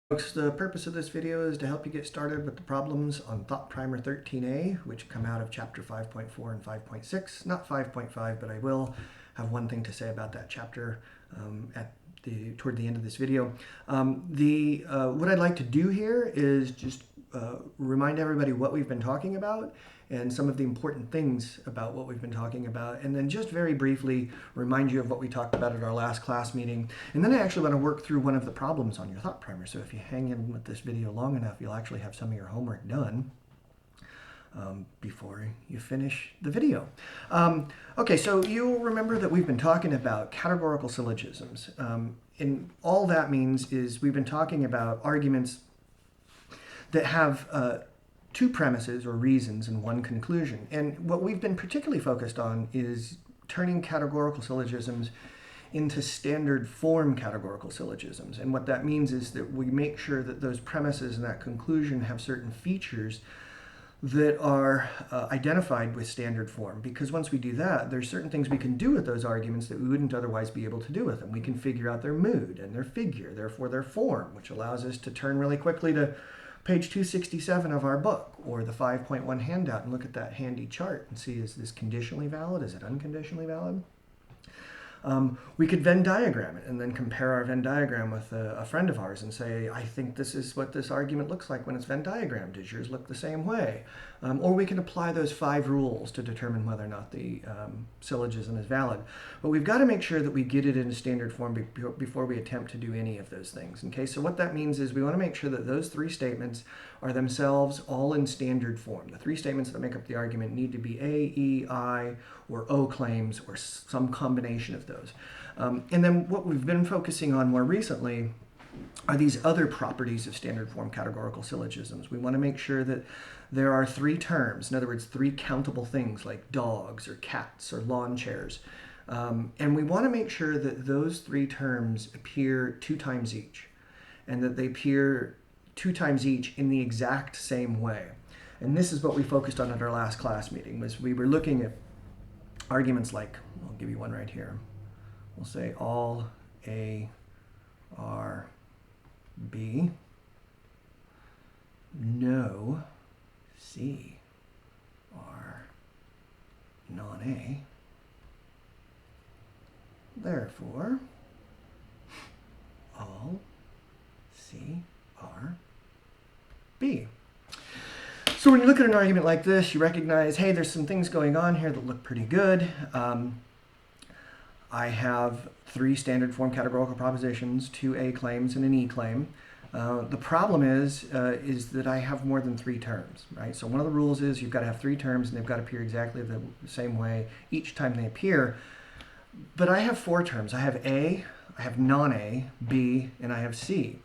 Folks, the purpose of this video is to help you get started with the problems on Thought Primer 13a, which come out of chapter 5.4 and 5.6. Not 5.5, but I will have one thing to say about that chapter toward the end of this video. What I'd like to do here is just remind everybody what we've been talking about and some of the important things about what we've been talking about, and then just very briefly remind you of what we talked about at our last class meeting. And then I actually want to work through one of the problems on your thought primer. So if you hang in with this video long enough, you'll actually have some of your homework done before you finish the video. Okay, so you'll remember that we've been talking about categorical syllogisms. And all that means is we've been talking about arguments that have two premises or reasons and one conclusion. And what we've been particularly focused on is turning categorical syllogisms into standard form categorical syllogisms. And what that means is that we make sure that those premises and that conclusion have certain features that are identified with standard form. Because once we do that, there's certain things we can do with those arguments that we wouldn't otherwise be able to do with them. We can figure out their mood and their figure, therefore their form, which allows us to turn really quickly to page 267 of our book, or the 5.1 handout, and look at that handy chart and see, is this conditionally valid? Is it unconditionally valid? We could Venn diagram it and then compare our Venn diagram with a friend of ours and say, I think this is what this argument looks like when it's Venn diagrammed. Does yours look the same way? Or we can apply those 5 rules to determine whether or not the syllogism is valid. But we've got to make sure that we get it in standard form before we attempt to do any of those things. Okay, so what that means is we want to make sure that those 3 statements are themselves all in standard form. The 3 statements that make up the argument need to be A, E, I, or O claims, or some combination of those. And then what we've been focusing on more recently are these other properties of standard form categorical syllogisms. We want to make sure that there are 3 terms, in other words, 3 countable things like dogs or cats or lawn chairs. And we want to make sure that those 3 terms appear 2 times each, and that they appear 2 times each in the exact same way. And this is what we focused on at our last class meeting, was we were looking at arguments like, I'll give you one right here. We'll say all A are B, no C are non-A, therefore all C are B. So when you look at an argument like this, you recognize, hey, there's some things going on here that look pretty good. I have 3 standard form categorical propositions, 2 A claims and an E claim. The problem is that I have more than 3 terms, right? So one of the rules is you've got to have 3 terms and they've got to appear exactly the same way each time they appear. But I have 4 terms. I have A, I have non-A, B, and I have C.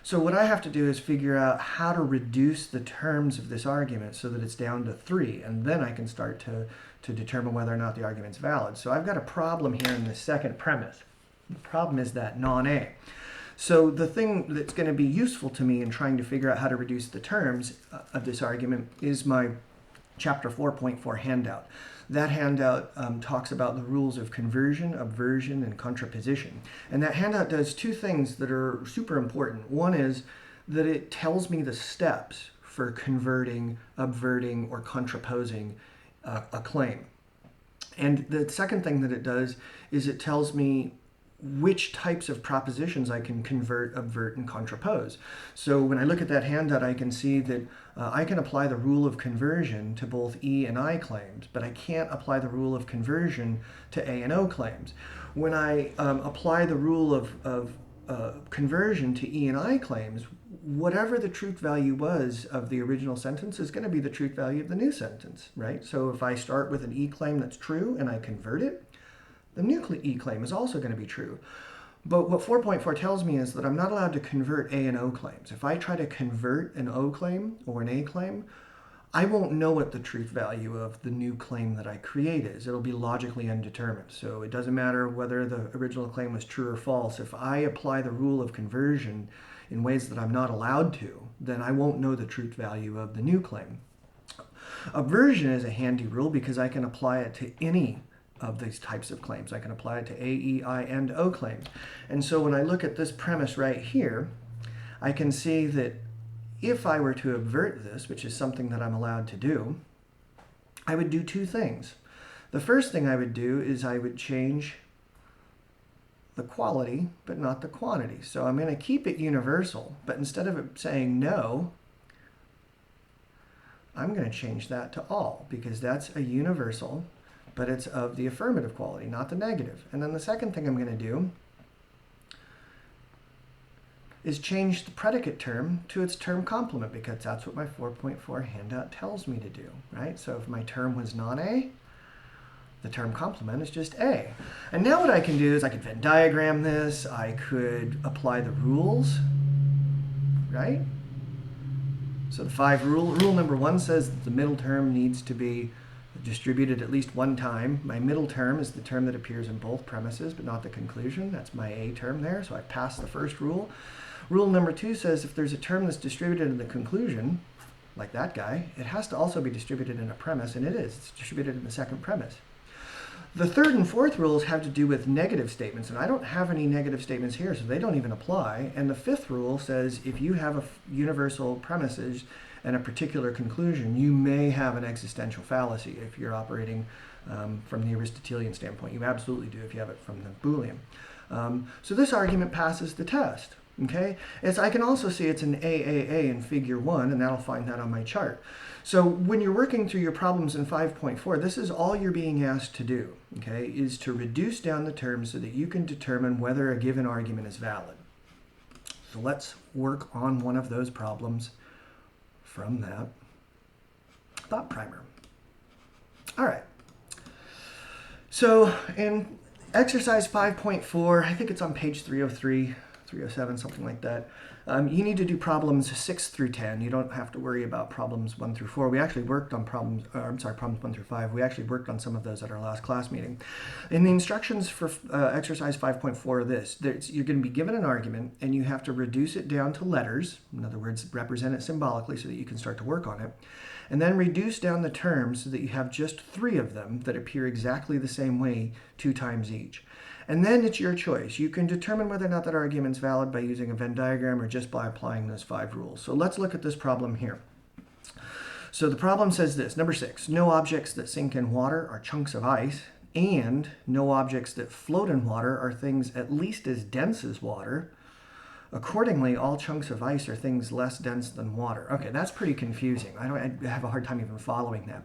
So what I have to do is figure out how to reduce the terms of this argument so that it's down to 3, and then I can start to determine whether or not the argument's valid. So I've got a problem here in the second premise. The problem is that non-A. So the thing that's going to be useful to me in trying to figure out how to reduce the terms of this argument is my chapter 4.4 handout. That handout talks about the rules of conversion, obversion, and contraposition. And that handout does 2 things that are super important. One is that it tells me the steps for converting, obverting, or contraposing a claim. And the second thing that it does is it tells me which types of propositions I can convert, obvert, and contrapose. So when I look at that handout, I can see that I can apply the rule of conversion to both E and I claims, but I can't apply the rule of conversion to A and O claims. When I apply the rule of conversion to E and I claims, whatever the truth value was of the original sentence is going to be the truth value of the new sentence, right? So if I start with an E claim that's true and I convert it, the new E claim is also going to be true. But what 4.4 tells me is that I'm not allowed to convert A and O claims. If I try to convert an O claim or an A claim, I won't know what the truth value of the new claim that I create is. It'll be logically undetermined. So it doesn't matter whether the original claim was true or false. If I apply the rule of conversion in ways that I'm not allowed to, then I won't know the truth value of the new claim. Obversion is a handy rule because I can apply it to any of these types of claims. I can apply it to A, E, I, and O claims. And so when I look at this premise right here, I can see that if I were to invert this, which is something that I'm allowed to do, I would do two things. The first thing I would do is I would change the quality, but not the quantity. So I'm going to keep it universal, but instead of it saying no, I'm going to change that to all, because that's a universal, but it's of the affirmative quality, not the negative. And then the second thing I'm going to do is change the predicate term to its term complement, because that's what my 4.4 handout tells me to do, right? So if my term was non-A, the term complement is just A. And now what I can do is I could Venn diagram this, I could apply the rules, right? So the 5 rule number 1 says that the middle term needs to be distributed at least one time. My middle term is the term that appears in both premises, but not the conclusion. That's my A term there, so I passed the first rule. Rule number 2 says if there's a term that's distributed in the conclusion, like that guy, it has to also be distributed in a premise, and it is. It's distributed in the second premise. The third and fourth rules have to do with negative statements, and I don't have any negative statements here, so they don't even apply. And the fifth rule says if you have a universal premises and a particular conclusion, you may have an existential fallacy if you're operating from the Aristotelian standpoint. You absolutely do if you have it from the Boolean. So this argument passes the test. Okay, I can also see it's an AAA in figure 1, and that'll find that on my chart. So when you're working through your problems in 5.4, this is all you're being asked to do, okay, is to reduce down the terms so that you can determine whether a given argument is valid. So let's work on one of those problems from that thought primer. All right. So in exercise 5.4, I think it's on page 303, 307, something like that. You need to do problems 6 through 10. You don't have to worry about problems 1 through 4. We actually worked on problems 1 through 5. We actually worked on some of those at our last class meeting. In the instructions for exercise 5.4 are this. You're going to be given an argument, and you have to reduce it down to letters. In other words, represent it symbolically so that you can start to work on it. And then reduce down the terms so that you have just 3 of them that appear exactly the same way 2 times each. And then it's your choice. You can determine whether or not that argument's valid by using a Venn diagram or just by applying those 5 rules. So let's look at this problem here. So the problem says this, number 6, no objects that sink in water are chunks of ice, and no objects that float in water are things at least as dense as water. Accordingly, all chunks of ice are things less dense than water. Okay, that's pretty confusing. I have a hard time even following that.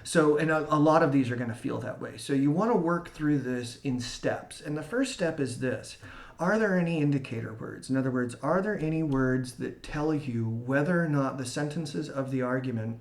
So, and a lot of these are going to feel that way. So you want to work through this in steps. And the first step is this. Are there any indicator words? In other words, are there any words that tell you whether or not the sentences of the argument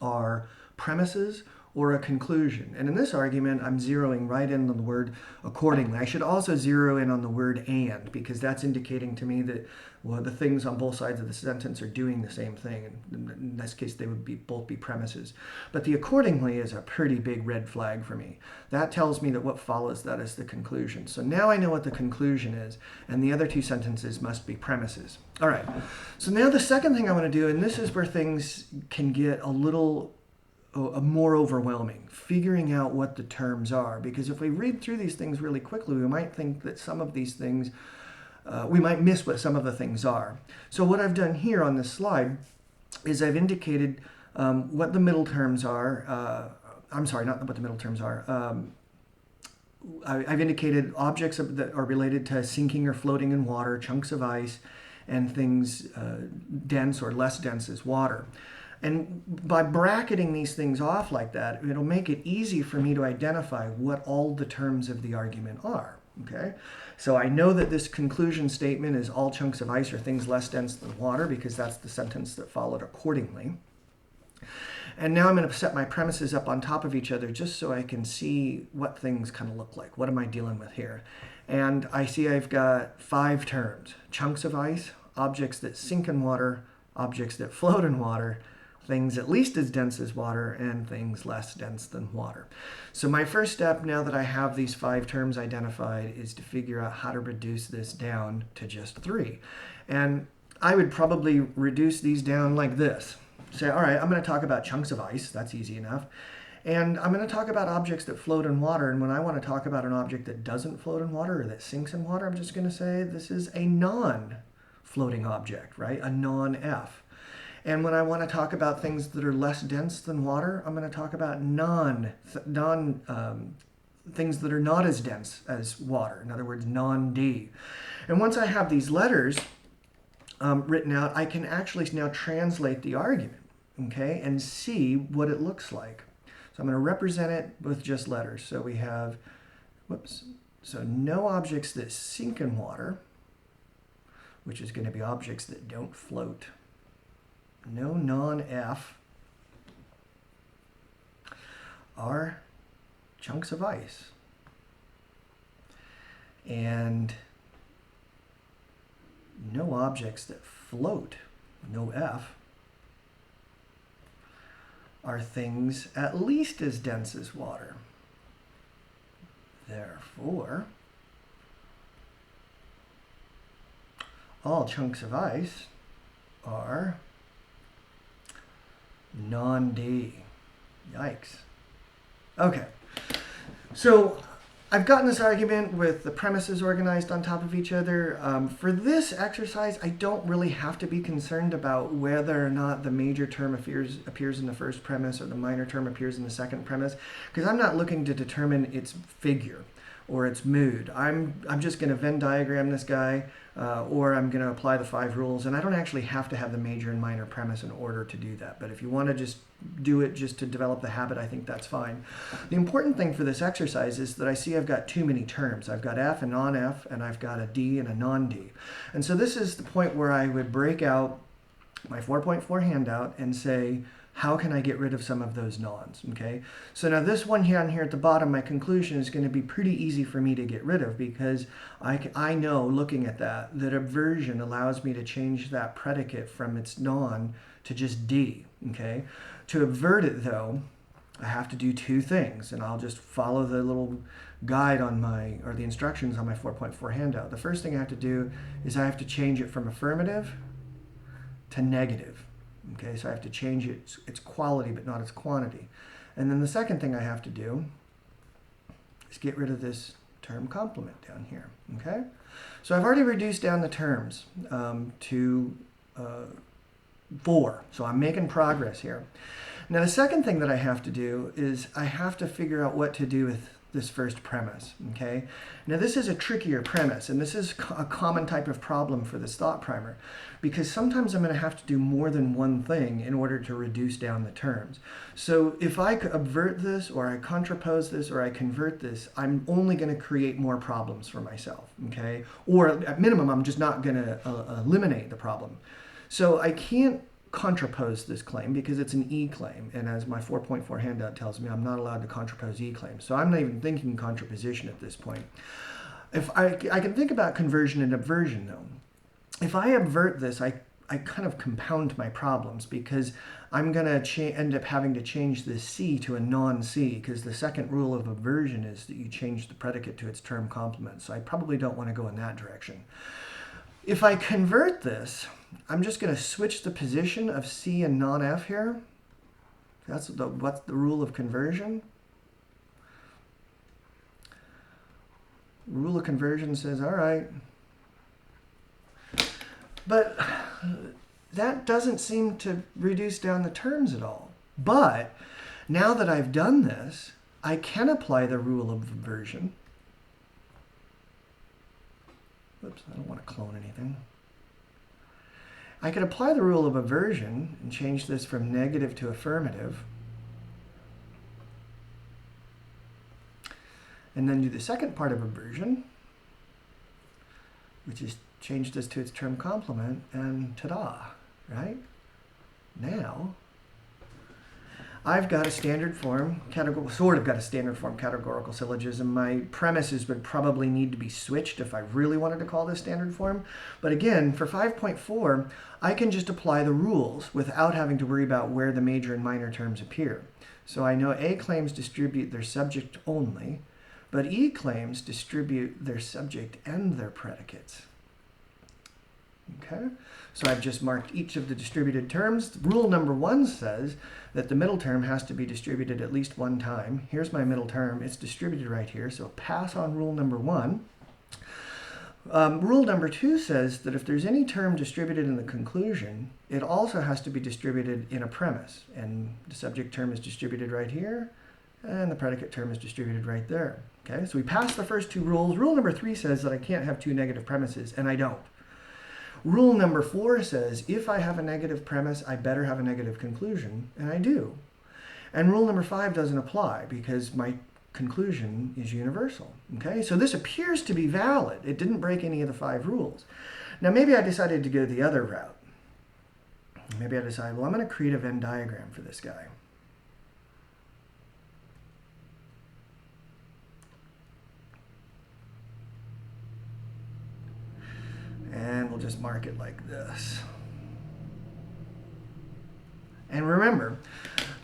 are premises or a conclusion? And in this argument, I'm zeroing right in on the word accordingly. I should also zero in on the word and, because that's indicating to me that, well, the things on both sides of the sentence are doing the same thing. And in this case, they would both be premises. But the accordingly is a pretty big red flag for me. That tells me that what follows that is the conclusion. So now I know what the conclusion is, and the other 2 sentences must be premises. All right. So now the second thing I want to do, and this is where things can get a little more overwhelming, figuring out what the terms are. Because if we read through these things really quickly, we might think that some of these things, we might miss what some of the things are. So what I've done here on this slide is I've indicated what the middle terms are. I'm sorry, not what the middle terms are. I've indicated objects that are related to sinking or floating in water, chunks of ice, and things dense or less dense as water. And by bracketing these things off like that, it'll make it easy for me to identify what all the terms of the argument are. Okay? So I know that this conclusion statement is all chunks of ice are things less dense than water, because that's the sentence that followed accordingly. And now I'm going to set my premises up on top of each other just so I can see what things kind of look like. What am I dealing with here? And I see I've got 5 terms. Chunks of ice, objects that sink in water, objects that float in water, things at least as dense as water, and things less dense than water. So my first step, now that I have these 5 terms identified, is to figure out how to reduce this down to just 3. And I would probably reduce these down like this. Say, all right, I'm going to talk about chunks of ice. That's easy enough. And I'm going to talk about objects that float in water. And when I want to talk about an object that doesn't float in water or that sinks in water, I'm just going to say this is a non floating object, right? A non-F. And when I want to talk about things that are less dense than water, I'm going to talk about things that are not as dense as water. In other words, non-D. And once I have these letters written out, I can actually now translate the argument, okay, and see what it looks like. So I'm going to represent it with just letters. So we have, so no objects that sink in water, which is going to be objects that don't float. No non-F are chunks of ice. And no objects that float, no F, are things at least as dense as water. Therefore, all chunks of ice are non-D. Yikes. Okay, so I've gotten this argument with the premises organized on top of each other. For this exercise, I don't really have to be concerned about whether or not the major term appears in the first premise or the minor term appears in the second premise, because I'm not looking to determine its figure or its mood. I'm just going to Venn diagram this guy, or I'm going to apply the 5 rules, and I don't actually have to have the major and minor premise in order to do that. But if you want to just do it just to develop the habit, I think that's fine. The important thing for this exercise is that I see I've got too many terms. I've got F and non-F, and I've got a D and a non-D. And so this is the point where I would break out my 4.4 handout and say, how can I get rid of some of those nons, okay? So now this one here on here at the bottom, my conclusion is going to be pretty easy for me to get rid of, because I know, looking at that aversion allows me to change that predicate from its non to just D, okay? To avert it, though, I have to do 2 things, and I'll just follow the little guide on or the instructions on my 4.4 handout. The first thing I have to do is I have to change it from affirmative to negative. Okay, so I have to change its quality but not its quantity. And then the second thing I have to do is get rid of this term complement down here. Okay, so I've already reduced down the terms to 4, so I'm making progress here. Now the second thing that I have to do is I have to figure out what to do with this first premise, okay? Now this is a trickier premise, and this is a common type of problem for this thought primer, because sometimes I'm going to have to do more than one thing in order to reduce down the terms. So if I avert this, or I contrapose this, or I convert this, I'm only going to create more problems for myself, okay? Or at minimum, I'm just not going to eliminate the problem. So I can't contrapose this claim because it's an E claim, and as my 4.4 handout tells me, I'm not allowed to contrapose E claims. So I'm not even thinking contraposition at this point. If I can think about conversion and aversion, though. If I avert this, I kind of compound my problems, because I'm going to end up having to change this C to a non-C, because the second rule of aversion is that you change the predicate to its term complement. So I probably don't want to go in that direction. If I convert this, I'm just going to switch the position of C and non-F here. What's the rule of conversion? Rule of conversion says, all right. But that doesn't seem to reduce down the terms at all. But now that I've done this, I can apply the rule of aversion. Whoops, I don't want to clone anything. I could apply the rule of aversion and change this from negative to affirmative. And then do the second part of aversion, which is change this to its term complement, and ta-da, right? Now, I've got a standard form, sort of got a standard form categorical syllogism. My premises would probably need to be switched if I really wanted to call this standard form. But again, for 5.4, I can just apply the rules without having to worry about where the major and minor terms appear. So I know A claims distribute their subject only, but E claims distribute their subject and their predicates. Okay, so I've just marked each of the distributed terms. Rule number 1 says that the middle term has to be distributed at least one time. Here's my middle term. It's distributed right here, so pass on rule number 1. Rule number 2 says that if there's any term distributed in the conclusion, it also has to be distributed in a premise. And the subject term is distributed right here, and the predicate term is distributed right there. Okay, so we passed the first 2 rules. Rule number 3 says that I can't have 2 negative premises, and I don't. Rule number 4 says if I have a negative premise, I better have a negative conclusion, and I do. And rule number 5 doesn't apply because my conclusion is universal. Okay, so this appears to be valid. It didn't break any of the 5 rules. Now maybe I decided to go the other route. Maybe I decide, well, I'm going to create a Venn diagram for this guy. And we'll just mark it like this. And remember,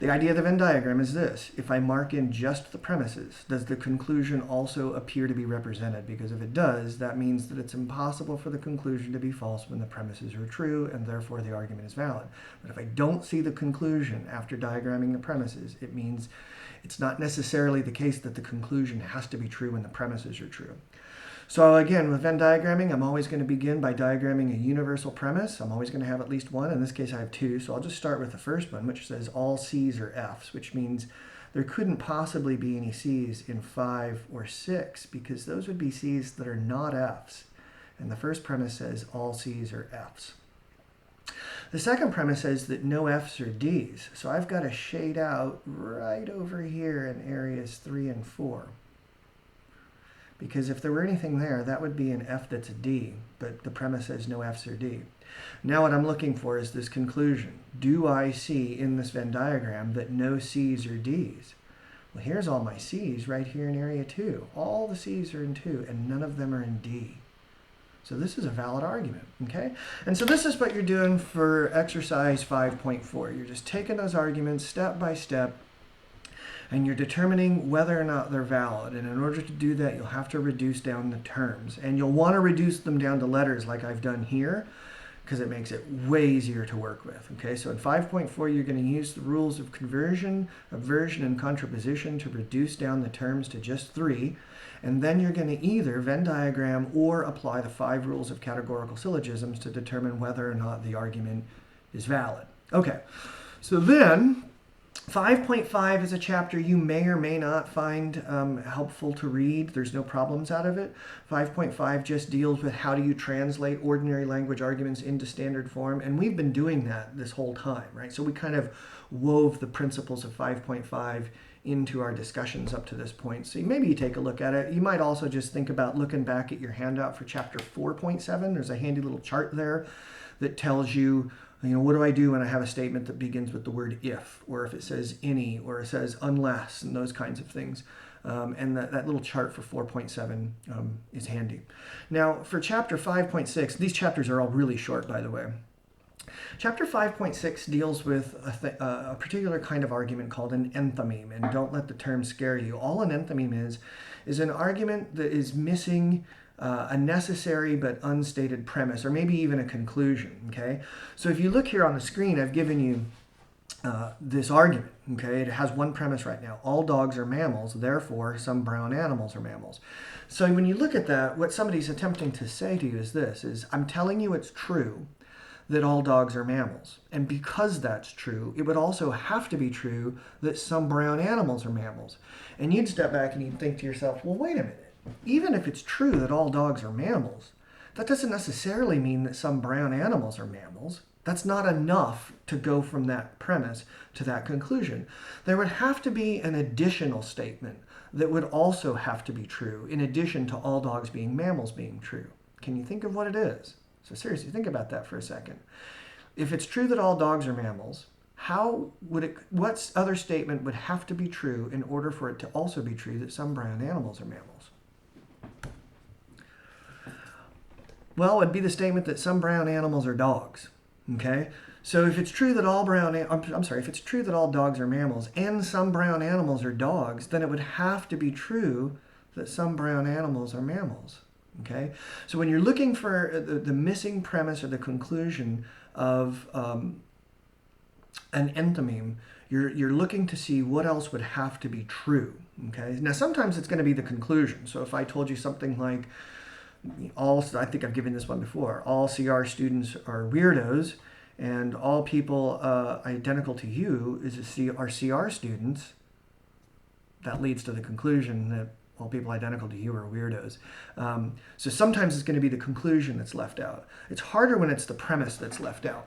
the idea of the Venn diagram is this. If I mark in just the premises, does the conclusion also appear to be represented? Because if it does, that means that it's impossible for the conclusion to be false when the premises are true, and therefore the argument is valid. But if I don't see the conclusion after diagramming the premises, it means it's not necessarily the case that the conclusion has to be true when the premises are true. So again, with Venn diagramming, I'm always going to begin by diagramming a universal premise. I'm always going to have at least one. In this case, I have 2. So I'll just start with the first one, which says all C's are F's, which means there couldn't possibly be any C's in 5 or 6 because those would be C's that are not F's. And the first premise says all C's are F's. The second premise says that no F's or D's. So I've got to shade out right over here in areas 3 and 4. Because if there were anything there, that would be an F that's a D, but the premise says no F's or D. Now what I'm looking for is this conclusion. Do I see in this Venn diagram that no C's or D's? Well, here's all my C's right here in area 2. All the C's are in 2, and none of them are in D. So this is a valid argument, okay? And so this is what you're doing for exercise 5.4. You're just taking those arguments step by step, and you're determining whether or not they're valid. And in order to do that, you'll have to reduce down the terms. And you'll want to reduce them down to letters like I've done here, because it makes it way easier to work with. Okay, so in 5.4, you're going to use the rules of conversion, aversion, and contraposition to reduce down the terms to just 3. And then you're going to either Venn diagram or apply the 5 rules of categorical syllogisms to determine whether or not the argument is valid. Okay, so then 5.5 is a chapter you may or may not find helpful to read. There's no problems out of it. 5.5 just deals with how do you translate ordinary language arguments into standard form, and we've been doing that this whole time, right? So we kind of wove the principles of 5.5 into our discussions up to this point. So maybe you take a look at it. You might also just think about looking back at your handout for chapter 4.7. There's a handy little chart there that tells you, what do I do when I have a statement that begins with the word if, or if it says any, or it says unless, and those kinds of things. And that little chart for 4.7 is handy. Now, for chapter 5.6, these chapters are all really short, by the way. Chapter 5.6 deals with a particular kind of argument called an enthymeme, and don't let the term scare you. All an enthymeme is an argument that is missing a necessary but unstated premise, or maybe even a conclusion, okay? So if you look here on the screen, I've given you this argument, okay? It has one premise right now. All dogs are mammals, therefore some brown animals are mammals. So when you look at that, what somebody's attempting to say to you is this, I'm telling you it's true that all dogs are mammals. And because that's true, it would also have to be true that some brown animals are mammals. And you'd step back and you'd think to yourself, well, wait a minute. Even if it's true that all dogs are mammals, that doesn't necessarily mean that some brown animals are mammals. That's not enough to go from that premise to that conclusion. There would have to be an additional statement that would also have to be true, in addition to all dogs being mammals being true. Can you think of what it is? So seriously, think about that for a second. If it's true that all dogs are mammals, what other statement would have to be true in order for it to also be true that some brown animals are mammals? Well, it would be the statement that some brown animals are dogs, okay? So if it's true that if it's true that all dogs are mammals and some brown animals are dogs, then it would have to be true that some brown animals are mammals, okay? So when you're looking for the missing premise or the conclusion of an enthymeme, you're looking to see what else would have to be true, okay? Now, sometimes it's going to be the conclusion. So if I told you something like, I think I've given this one before, all CR students are weirdos, and all people identical to you are CR students, that leads to the conclusion that all people identical to you are weirdos. So sometimes it's going to be the conclusion that's left out. It's harder when it's the premise that's left out.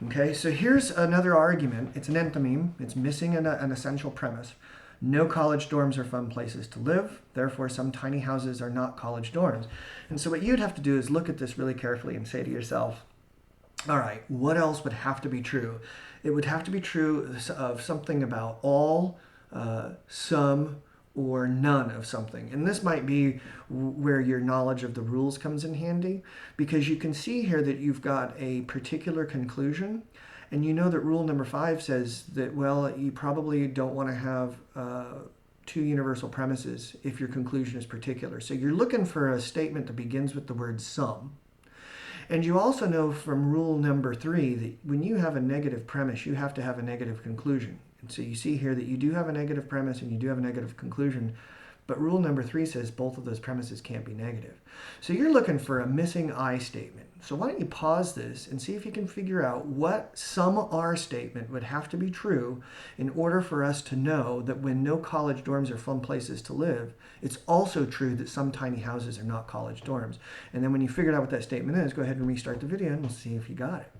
Okay, so here's another argument. It's an enthymeme. It's missing an essential premise. No college dorms are fun places to live. Therefore, some tiny houses are not college dorms. And so what you'd have to do is look at this really carefully and say to yourself, all right, what else would have to be true? It would have to be true of something about all, some, or none of something. And this might be where your knowledge of the rules comes in handy, because you can see here that you've got a particular conclusion, and you know that rule number 5 says that, well, you probably don't want to have two universal premises if your conclusion is particular. So you're looking for a statement that begins with the word some. And you also know from rule number 3 that when you have a negative premise, you have to have a negative conclusion. And so you see here that you do have a negative premise and you do have a negative conclusion, but rule number 3 says both of those premises can't be negative. So you're looking for a missing I statement. So why don't you pause this and see if you can figure out what some R statement would have to be true in order for us to know that when no college dorms are fun places to live, it's also true that some tiny houses are not college dorms. And then when you figured out what that statement is, go ahead and restart the video and we'll see if you got it.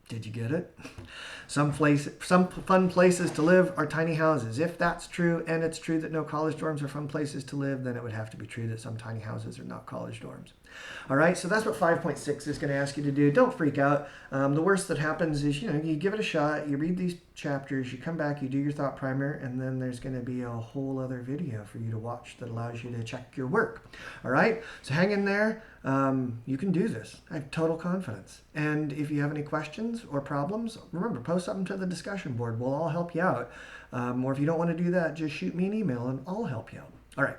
Did you get it? Some fun places to live are tiny houses. If that's true, and it's true that no college dorms are fun places to live, then it would have to be true that some tiny houses are not college dorms. All right, so that's what 5.6 is going to ask you to do. Don't freak out. The worst that happens is, you give it a shot, you read these chapters, you come back, you do your thought primer, and then there's going to be a whole other video for you to watch that allows you to check your work. All right, so hang in there. You can do this. I have total confidence. And if you have any questions or problems, remember, post something to the discussion board. We'll all help you out. Or if you don't want to do that, just shoot me an email and I'll help you out. All right.